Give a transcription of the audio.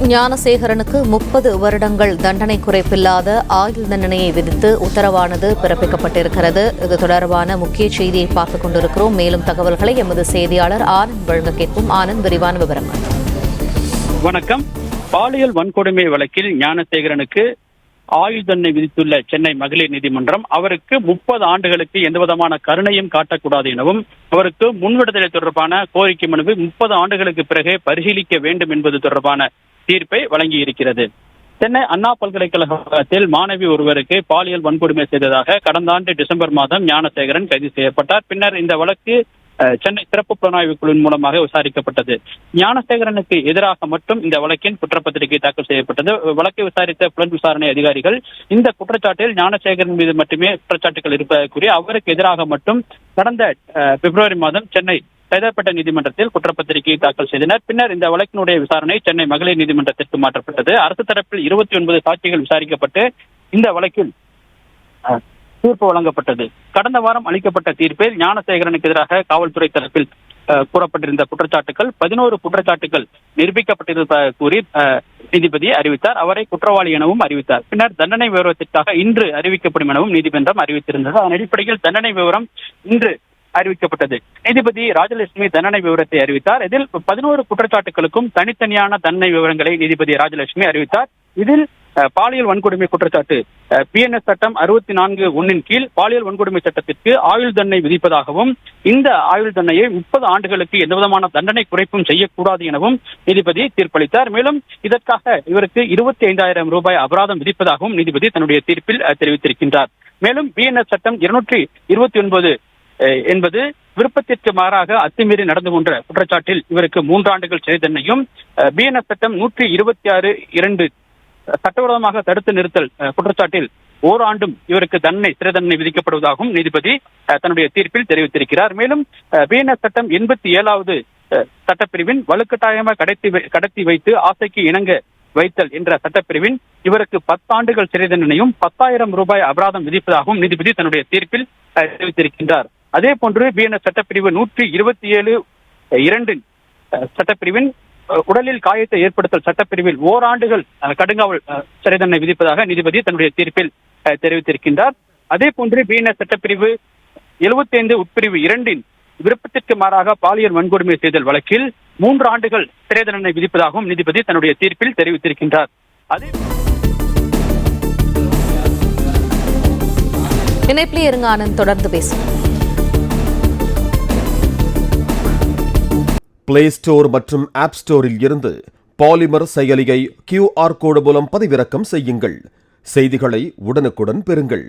ஞானசேகரனுக்கு 30 வருடங்கள் தண்டனை குறைப்பில்லாத ஆயுள் தண்டனையை விதித்து உத்தரவானது பிறப்பிக்கப்பட்டிருக்கிறது. இது தொடர்பான முக்கிய செய்தியை பார்த்துக் கொண்டிருக்கிறோம். மேலும் தகவல்களை எமது செய்தியாளர் ஆனந்த் வழங்க கேட்போம். ஆனந்த், விரிவான விவரங்கள். வணக்கம். பாலியல் வன்கொடுமை வழக்கில் ஞானசேகரனுக்கு ஆயுள் தண்டனை விதித்துள்ள சென்னை மகளிர் நீதிமன்றம் அவருக்கு 30 ஆண்டுகளுக்கு எந்தவிதமான கருணையும் காட்டக்கூடாது எனவும் அவருக்கு முன்விடுதலை தொடர்பான கோரிக்கை மனுவை 30 ஆண்டுகளுக்கு பிறகு பரிசீலிக்க வேண்டும் என்பது தொடர்பான தீர்ப்பை வழங்கியிருக்கிறது. சென்னை அண்ணா பல்கலைக்கழகத்தில் மாணவி ஒருவருக்கு பாலியல் வன்கொடுமை செய்ததாக கடந்த ஆண்டு டிசம்பர் மாதம் ஞானசேகரன் கைது செய்யப்பட்டார். பின்னர் இந்த வழக்கு சென்னை சிறப்பு புலனாய்வு குழுவின் மூலமாக விசாரிக்கப்பட்டது. ஞானசேகரனுக்கு எதிராக மட்டும் இந்த வழக்கின் குற்றப்பத்திரிகை தாக்கல் செய்யப்பட்டது. வழக்கை விசாரித்த புலன் விசாரணை அதிகாரிகள் இந்த குற்றச்சாட்டில் ஞானசேகரன் மீது மட்டுமே குற்றச்சாட்டுகள் இருப்பதாக கூறி அவருக்கு எதிராக மட்டும் கடந்த பிப்ரவரி மாதம் சென்னை சைதாப்பேட்டை நீதிமன்றத்தில் குற்றப்பத்திரிகையை தாக்கல் செய்தனர். பின்னர் இந்த வழக்கினுடைய விசாரணை சென்னை மகளிர் நீதிமன்றத்திற்கு மாற்றப்பட்டது. அரசு தரப்பில் 29 சாட்சிகள் விசாரிக்கப்பட்டு இந்த வழக்கில் தீர்ப்பு வழங்கப்பட்டது. கடந்த வாரம் அளிக்கப்பட்ட தீர்ப்பில் ஞானசேகரனுக்கு எதிராக காவல்துறை தரப்பில் கூறப்பட்டிருந்த குற்றச்சாட்டுகள் 11 குற்றச்சாட்டுகள் நிரூபிக்கப்பட்டிருப்பதாக கூறி நீதிபதி அறிவித்தார். அவரை குற்றவாளி எனவும் அறிவித்தார். பின்னர் தண்டனை விவரத்திற்காக இன்று அறிவிக்கப்படும் எனவும் நீதிமன்றம் அறிவித்திருந்தது. அதன் அடிப்படையில் தண்டனை விவரம் இன்று அறிவிக்கப்பட்டது. நீதிபதி ராஜலட்சுமி தண்டனை விவரத்தை அறிவித்தார். இதில் 11 குற்றச்சாட்டுகளுக்கும் தனித்தனியான தண்டனை விவரங்களை நீதிபதி ராஜலட்சுமி அறிவித்தார். இதில் பாலியல் வன்கொடுமை குற்றச்சாட்டு PNS சட்டம் 64(1) கீழ் பாலியல் வன்கொடுமை சட்டத்திற்கு ஆயுள் தண்டனை விதிப்பதாகவும் இந்த ஆயுள் தண்டனையை 30 ஆண்டுகளுக்கு எந்தவிதமான தண்டனை குறைப்பும் செய்யக்கூடாது எனவும் நீதிபதி தீர்ப்பளித்தார். மேலும் இதற்காக இவருக்கு 25,000 ரூபாய் அபராதம் விதிப்பதாகவும் நீதிபதி தன்னுடைய தீர்ப்பில் தெரிவித்திருக்கின்றார். மேலும் PNS சட்டம் 229 என்பது விருப்பத்திற்கு மாறாக அத்துமீறி நடந்து கொண்ட குற்றச்சாட்டில் இவருக்கு 3 ஆண்டுகள் சிறை தண்டனையும், PNS சட்டம் 126(2) சட்டவிரோதமாக தடுத்து நிறுத்தல் குற்றச்சாட்டில் ஓராண்டும் இவருக்கு சிறை தண்டனை விதிக்கப்படுவதாகவும் நீதிபதி தன்னுடைய தீர்ப்பில் தெரிவித்திருக்கிறார். மேலும் PNS சட்டம் 87வது சட்டப்பிரிவின் வலுக்கட்டாயமாக கடத்தி வைத்து ஆசைக்கு இணங்க வைத்தல் என்ற சட்டப்பிரிவின் இவருக்கு 10 ஆண்டுகள் சிறை தண்டனையும் 10,000 ரூபாய் அபராதம் விதிப்பதாகவும் நீதிபதி தன்னுடைய தீர்ப்பில் தெரிவித்திருக்கின்றார். அதே போன்று PNS சட்டப்பிரிவு 127(2) சட்டப்பிரிவின் உடலில் காயத்தை ஏற்படுத்தல் சட்டப்பிரிவில் ஓராண்டுகள் கடுங்காவல் சிறை தண்டனை விதிப்பதாக நீதிபதி தன்னுடைய தீர்ப்பில் தெரிவித்திருக்கின்றார். அதே போன்று PNS சட்டப்பிரிவு 75 உட்பிரிவு 2 விருப்பத்திற்கு மாறாக பாலியல் வன்கொடுமை செய்தல் வழக்கில் 3 ஆண்டுகள் சிறை தண்டனை விதிப்பதாகவும் நீதிபதி தன்னுடைய தீர்ப்பில் தெரிவித்திருக்கின்றார். அதே இணைப்பில் இருங்க ஆனந்த், தொடர்ந்து பேசும். பிளே ஸ்டோர் மற்றும் ஆப் ஸ்டோரில் இருந்து பாலிமர் செயலியை QR கோடு மூலம் பதிவிறக்கம் செய்யுங்கள். செய்திகளை உடனுக்குடன் பெறுங்கள்.